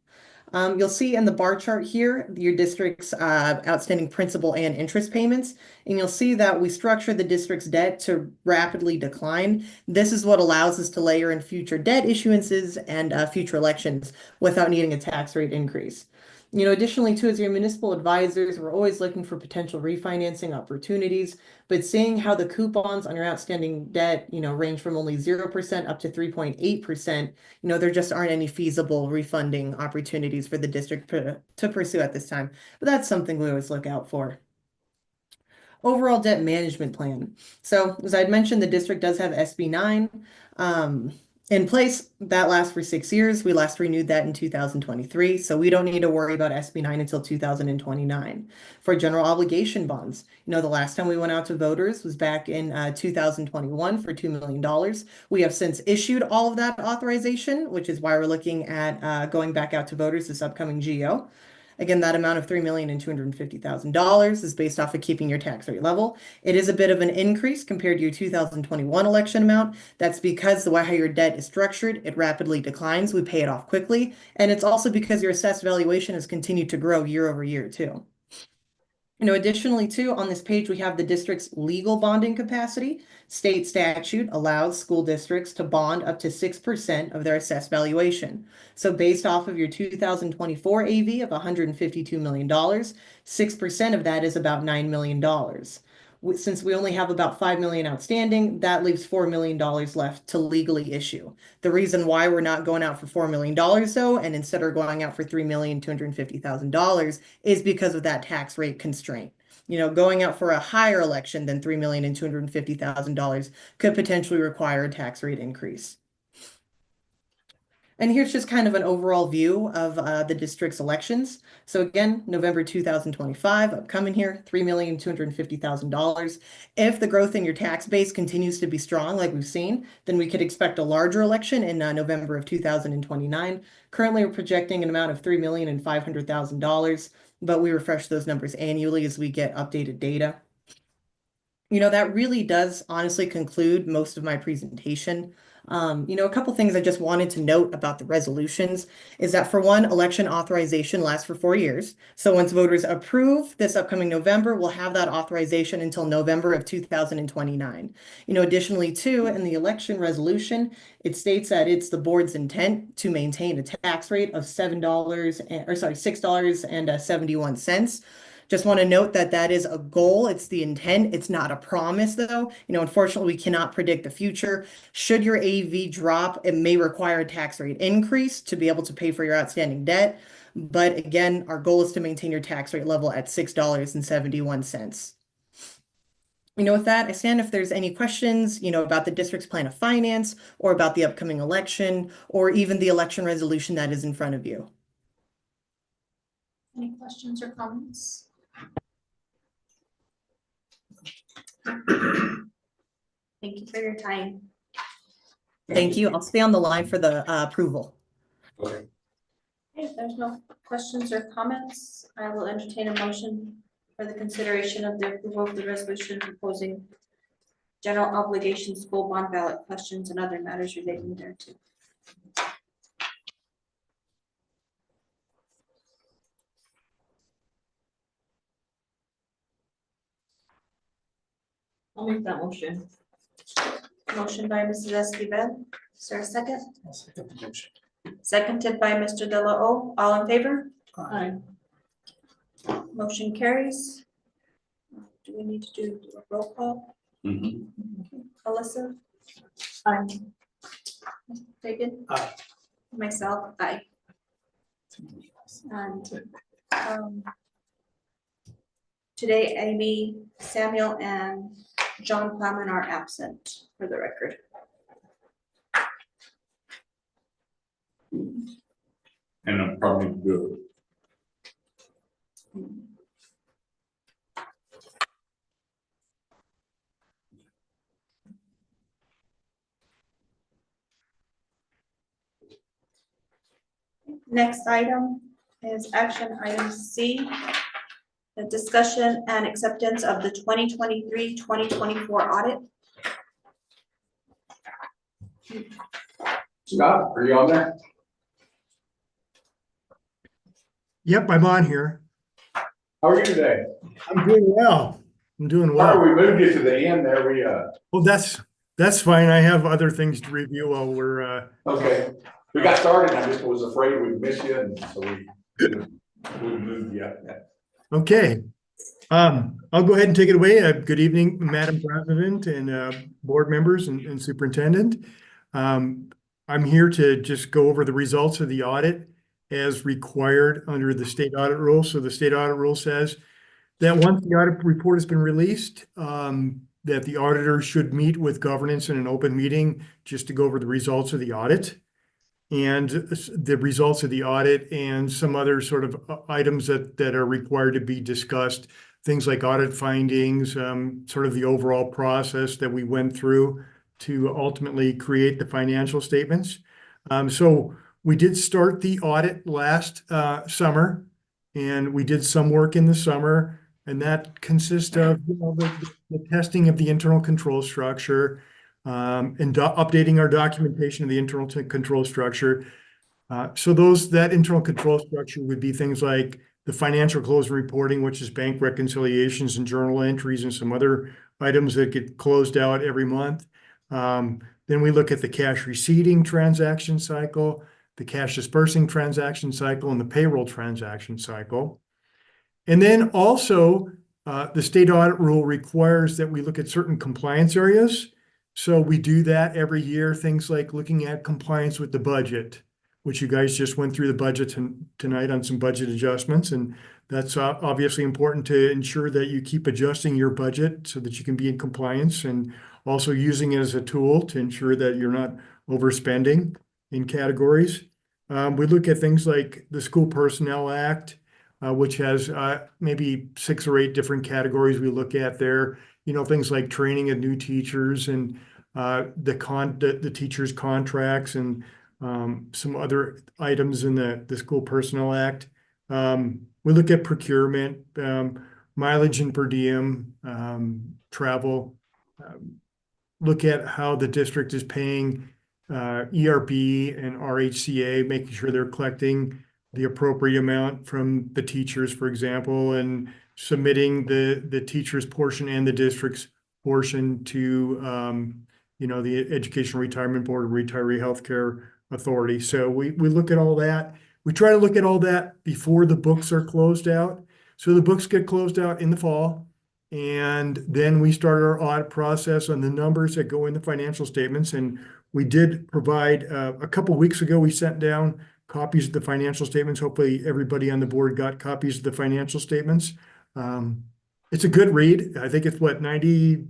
[SPEAKER 9] You'll see in the bar chart here, your district's outstanding principal and interest payments, and you'll see that we structure the district's debt to rapidly decline. This is what allows us to layer in future debt issuances and future elections without needing a tax rate increase. Additionally, too, as your municipal advisors, we're always looking for potential refinancing opportunities, but seeing how the coupons on your outstanding debt, range from only 0% up to 3.8%, there just aren't any feasible refunding opportunities for the district to pursue at this time. But that's something we always look out for. Overall debt management plan. So as I'd mentioned, the district does have SB 9 in place. That lasts for 6 years. We last renewed that in 2023. So we don't need to worry about SB 9 until 2029. For general obligation bonds, the last time we went out to voters was back in 2021 for $2 million. We have since issued all of that authorization, which is why we're looking at going back out to voters this upcoming GO. Again, that amount of $3,250,000 is based off of keeping your tax rate level. It is a bit of an increase compared to your 2021 election amount. That's because the way how your debt is structured, it rapidly declines. We pay it off quickly. And it's also because your assessed valuation has continued to grow year over year too. Additionally too, on this page, we have the district's legal bonding capacity. State statute allows school districts to bond up to 6% of their assessed valuation. So based off of your 2024 AV of $152 million, 6% of that is about $9 million. Since we only have about $5 million outstanding, that leaves $4 million left to legally issue. The reason why we're not going out for $4 million though, and instead are going out for $3,250,000 is because of that tax rate constraint. Going out for a higher election than $3,250,000 could potentially require a tax rate increase. And here's just kind of an overall view of the district's elections. So again, November 2025, upcoming here, $3,250,000. If the growth in your tax base continues to be strong, like we've seen, then we could expect a larger election in November of 2029. Currently, we're projecting an amount of $3,500,000, but we refresh those numbers annually as we get updated data. That really does honestly conclude most of my presentation. A couple things I just wanted to note about the resolutions is that for one, election authorization lasts for 4 years. So once voters approve this upcoming November, we'll have that authorization until November of 2029. Additionally too, in the election resolution, it states that it's the board's intent to maintain a tax rate of $6.71. Just want to note that that is a goal. It's the intent. It's not a promise though. Unfortunately, we cannot predict the future. Should your AV drop, it may require a tax rate increase to be able to pay for your outstanding debt. But again, our goal is to maintain your tax rate level at $6.71. With that, I stand if there's any questions, about the district's plan of finance or about the upcoming election or even the election resolution that is in front of you.
[SPEAKER 3] Any questions or comments? Thank you for your time.
[SPEAKER 9] Thank you. I'll stay on the line for the approval.
[SPEAKER 2] Okay.
[SPEAKER 3] Okay, if there's no questions or comments, I will entertain a motion for the consideration of the approval of the resolution proposing general obligation school bond ballot questions and other matters relating thereto.
[SPEAKER 7] I'll make that motion.
[SPEAKER 3] Motion by Mrs. Esquivel. Is there a second?
[SPEAKER 4] I'll second the motion.
[SPEAKER 3] Seconded by Mr. De La O. All in favor?
[SPEAKER 7] Aye.
[SPEAKER 3] Motion carries. Do we need to do a roll call? Alyssa?
[SPEAKER 7] Aye.
[SPEAKER 3] David?
[SPEAKER 4] Aye.
[SPEAKER 3] Myself, aye. And today, Amy, Samuel, and John Plowman are absent for the record.
[SPEAKER 2] And I'm probably good.
[SPEAKER 3] Next item is action item C. A discussion and acceptance of the 2023-2024 audit.
[SPEAKER 2] Scott, are you on there?
[SPEAKER 10] Yep, I'm on here.
[SPEAKER 2] How are you today?
[SPEAKER 10] I'm doing well. I'm doing well.
[SPEAKER 2] Sorry, we moved you to the end there.
[SPEAKER 10] Well, that's fine. I have other things to review while we're
[SPEAKER 2] Okay. We got started. I just was afraid we'd miss you, and so we moved you.
[SPEAKER 10] okay. I'll go ahead and take it away. Good evening, Madam President and board members and superintendent. I'm here to just go over the results of the audit as required under the state audit rule. So the state audit rule says that once the audit report has been released, that the auditor should meet with governance in an open meeting just to go over the results of the audit and the results of the audit and some other sort of items that are required to be discussed. Things like audit findings, sort of the overall process that we went through to ultimately create the financial statements. So we did start the audit last summer, and we did some work in the summer, and that consists of the testing of the internal control structure, and updating our documentation of the internal control structure. So that internal control structure would be things like the financial close reporting, which is bank reconciliations and journal entries and some other items that get closed out every month. Then we look at the cash receipting transaction cycle, the cash dispersing transaction cycle, and the payroll transaction cycle. And then also, the state audit rule requires that we look at certain compliance areas. So we do that every year, things like looking at compliance with the budget, which you guys just went through the budget tonight on some budget adjustments. And that's obviously important to ensure that you keep adjusting your budget so that you can be in compliance, and also using it as a tool to ensure that you're not overspending in categories. We look at things like the School Personnel Act, which has maybe 6 or 8 different categories we look at there. Things like training of new teachers and the teachers' contracts and some other items in the School Personnel Act. We look at procurement, mileage and per diem, travel, look at how the district is paying ERB and RHCA, making sure they're collecting the appropriate amount from the teachers, for example, and submitting the teacher's portion and the district's portion to the Educational Retirement Board and Retiree Healthcare Authority. So we look at all that. We try to look at all that before the books are closed out. So the books get closed out in the fall, and then we start our audit process on the numbers that go in the financial statements. And we did provide, a couple of weeks ago, we sent down copies of the financial statements. Hopefully everybody on the board got copies of the financial statements. It's a good read. I think it's 90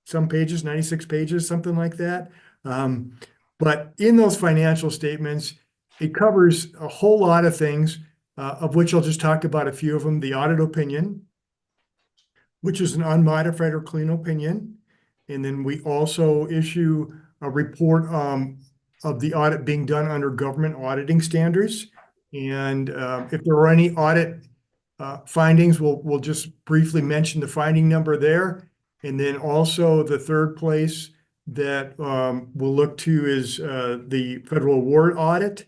[SPEAKER 10] some pages, 96 pages, something like that. But in those financial statements, it covers a whole lot of things, of which I'll just talk about a few of them. The audit opinion, which is an unmodified or clean opinion. And then we also issue a report of the audit being done under government auditing standards. And if there are any audit findings, we'll just briefly mention the finding number there. And then also the third place that we'll look to is the federal award audit.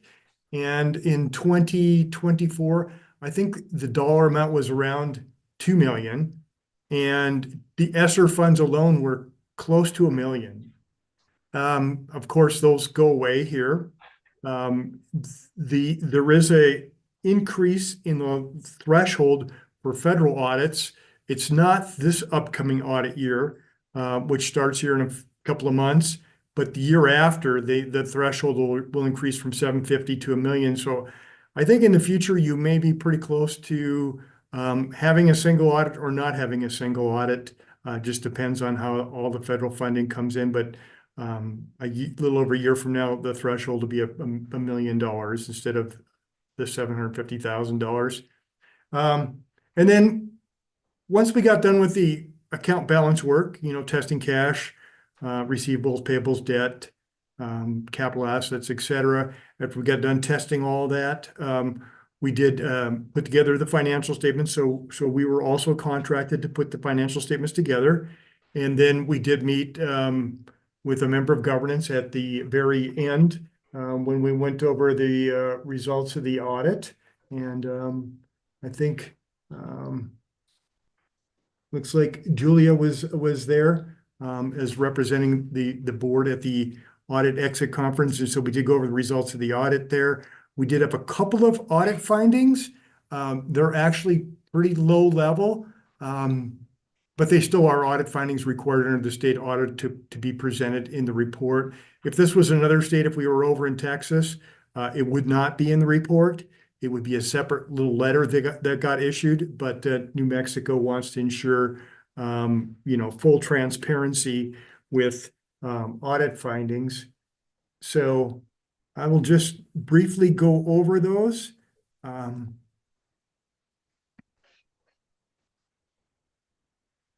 [SPEAKER 10] And in 2024, I think the dollar amount was around $2 million. And the ESSER funds alone were close to $1 million. Of course, those go away here. There is a increase in the threshold for federal audits. It's not this upcoming audit year, which starts here in a couple of months, but the year after, the threshold will increase from $750,000 to $1 million. So I think in the future, you may be pretty close to having a single audit or not having a single audit. Just depends on how all the federal funding comes in. But a little over a year from now, the threshold will be $1 million instead of the $750,000. And then once we got done with the account balance work, testing cash, receivables, payables, debt, capital assets, etc. After we got done testing all that, we did put together the financial statements, so we were also contracted to put the financial statements together. And then we did meet with a member of governance at the very end when we went over the results of the audit. And I think looks like Julia was there as representing the board at the audit exit conference. And so we did go over the results of the audit there. We did have a couple of audit findings. They're actually pretty low level, but they still are audit findings required under the state audit to be presented in the report. If this was another state, if we were over in Texas, it would not be in the report. It would be a separate little letter that got issued, but New Mexico wants to ensure, full transparency with audit findings. So I will just briefly go over those.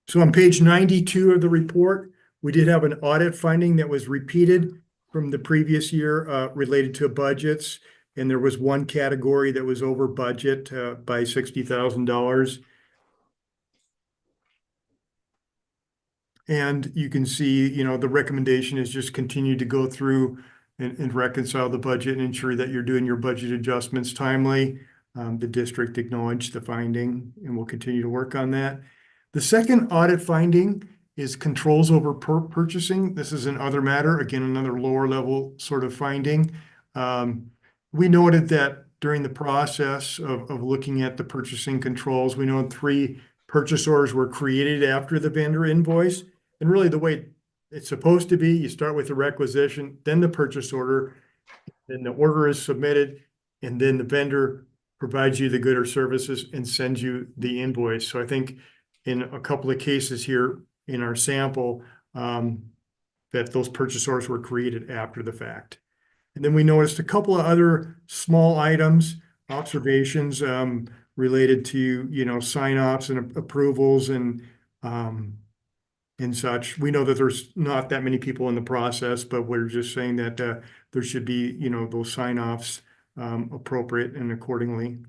[SPEAKER 10] So on page 92 of the report, we did have an audit finding that was repeated from the previous year related to budgets. And there was one category that was over budget by $60,000. And you can see, the recommendation is just continue to go through and reconcile the budget and ensure that you're doing your budget adjustments timely. The district acknowledged the finding and will continue to work on that. The second audit finding is controls over purchasing. This is an other matter, again, another lower level sort of finding. We noted that during the process of looking at the purchasing controls, we know 3 purchase orders were created after the vendor invoice. And really the way it's supposed to be, you start with the requisition, then the purchase order, then the order is submitted, and then the vendor provides you the good or services and sends you the invoice. So I think in a couple of cases here in our sample, that those purchase orders were created after the fact. And then we noticed a couple of other small items, observations related to, sign-offs and approvals and such. We know that there's not that many people in the process, but we're just saying that there should be, those sign-offs appropriate and accordingly.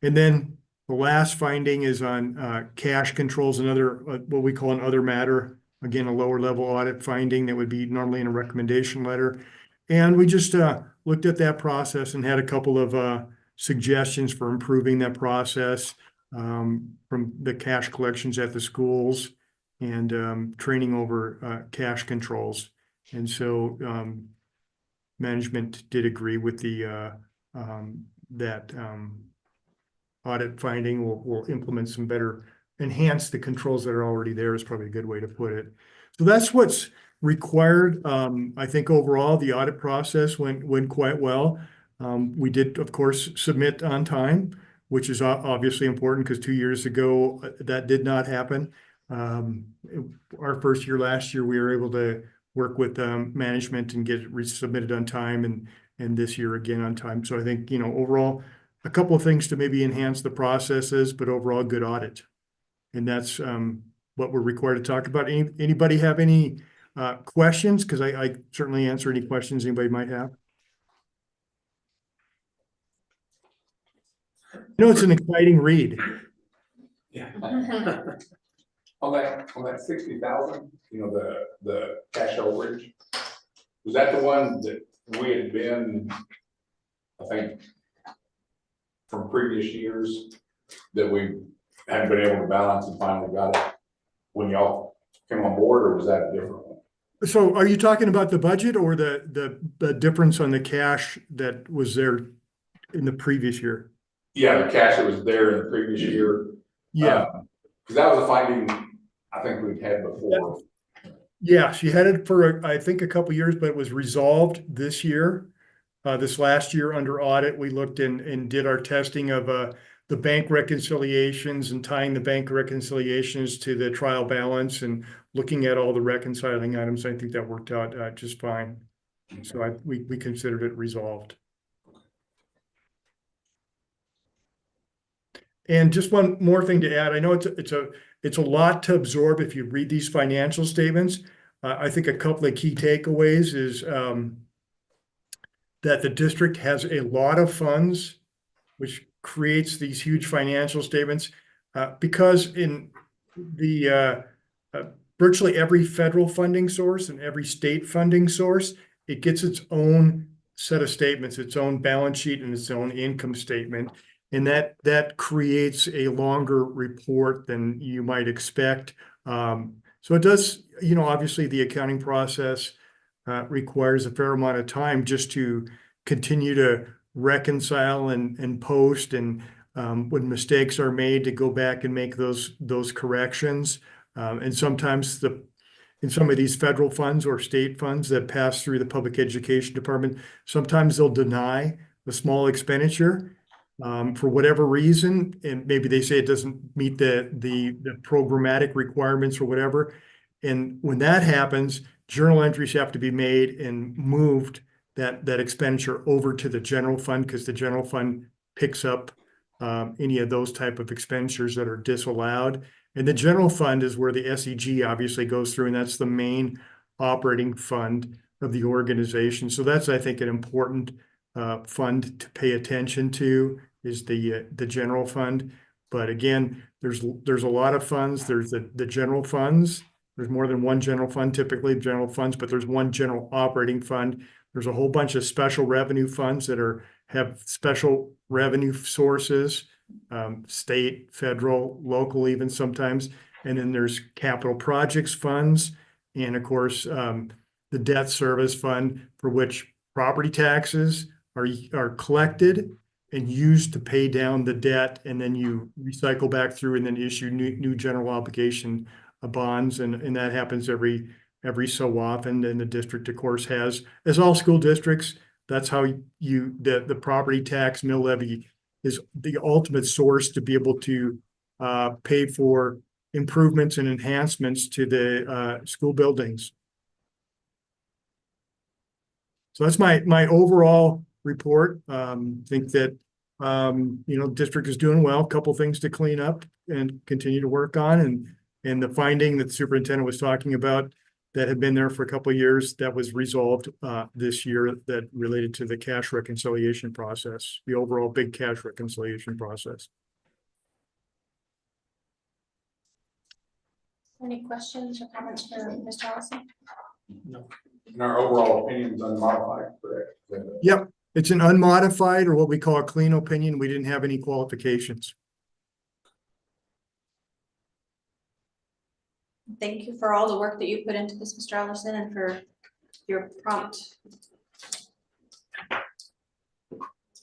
[SPEAKER 10] And then the last finding is on cash controls, another what we call an other matter. Again, a lower level audit finding that would be normally in a recommendation letter. And we just looked at that process and had a couple of suggestions for improving that process from the cash collections at the schools and training over cash controls. And so management did agree with the that audit finding. Will implement some better, enhance the controls that are already there is probably a good way to put it. So that's what's required. I think overall the audit process went quite well. We did, of course, submit on time, which is obviously important because 2 years ago that did not happen. Our first year last year, we were able to work with management and get it submitted on time, and this year again on time. So I think, overall, a couple of things to maybe enhance the processes, but overall good audit. And that's what we're required to talk about. Anybody have any questions? Because I certainly answer any questions anybody might have. It's an exciting read.
[SPEAKER 2] Yeah. On that 60,000, the cash overage, was that the one that we had been, I think, from previous years that we hadn't been able to balance and finally got it when y'all came on board, or was that a different one?
[SPEAKER 10] So are you talking about the budget or the difference on the cash that was there in the previous year?
[SPEAKER 2] Yeah, the cash that was there in the previous year.
[SPEAKER 10] Yeah.
[SPEAKER 2] Because that was a finding I think we've had before.
[SPEAKER 10] Yeah, she had it for, I think, a couple years, but it was resolved this year. This last year under audit, we looked and did our testing of the bank reconciliations and tying the bank reconciliations to the trial balance and looking at all the reconciling items. I think that worked out just fine. So we considered it resolved. And just one more thing to add. I know it's a lot to absorb if you read these financial statements. I think a couple of key takeaways is that the district has a lot of funds, which creates these huge financial statements, because in the virtually every federal funding source and every state funding source, it gets its own set of statements, its own balance sheet and its own income statement. And that creates a longer report than you might expect. So it does, obviously the accounting process requires a fair amount of time just to continue to reconcile and post, and when mistakes are made, to go back and make those corrections. And sometimes in some of these federal funds or state funds that pass through the public education department, sometimes they'll deny a small expenditure for whatever reason, and maybe they say it doesn't meet the programmatic requirements or whatever. And when that happens, journal entries have to be made and moved that expenditure over to the general fund, because the general fund picks up any of those type of expenditures that are disallowed. And the general fund is where the SEG obviously goes through, and that's the main operating fund of the organization. So that's, I think, an important fund to pay attention to, is the general fund. But again, there's a lot of funds. There's the general funds. There's more than one general fund, typically general funds, but there's one general operating fund. There's a whole bunch of special revenue funds that have special revenue sources, state, federal, local, even sometimes. And then there's capital projects funds, and of course, the debt service fund, for which property taxes are collected and used to pay down the debt, and then you recycle back through and then issue new general obligation bonds, and that happens every so often. And the district, of course, has, as all school districts, that's how the property tax mill levy is the ultimate source to be able to pay for improvements and enhancements to the school buildings. So that's my overall report. Think that district is doing well. A couple things to clean up and continue to work on, and the finding that the superintendent was talking about that had been there for a couple of years, that was resolved this year, that related to the cash reconciliation process, the overall big cash reconciliation process.
[SPEAKER 3] Any questions or comments for Mr. Allison?
[SPEAKER 4] No.
[SPEAKER 2] And our overall opinion is unmodified, correct?
[SPEAKER 10] Yep, it's an unmodified, or what we call a clean opinion. We didn't have any qualifications.
[SPEAKER 3] Thank you for all the work that you put into this, Mr. Allison, and for your prompt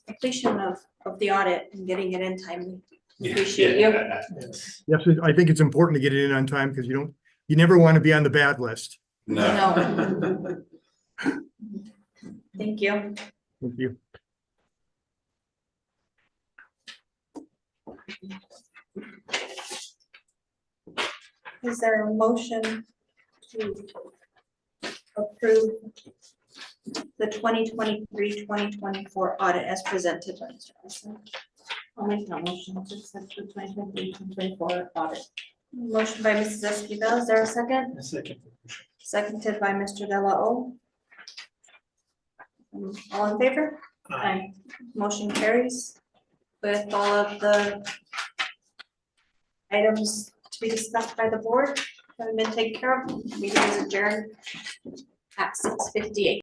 [SPEAKER 3] completion of the audit and getting it in time. We appreciate you.
[SPEAKER 4] Yes.
[SPEAKER 10] Yes, I think it's important to get it in on time, because you never want to be on the bad list.
[SPEAKER 3] No. Thank you.
[SPEAKER 10] Thank you.
[SPEAKER 3] Is there a motion to approve the 2023-2024 audit as presented by Mr. Allison?
[SPEAKER 8] I'll make that motion to accept the 2023-2024 audit.
[SPEAKER 3] Motion by Mrs. Esquivel, is there a second?
[SPEAKER 4] A second.
[SPEAKER 3] Seconded by Mr. Della O. All in favor?
[SPEAKER 8] Aye.
[SPEAKER 3] Motion carries with all of the items to be discussed by the board having been taken care of. Meeting is adjourned at 6:58.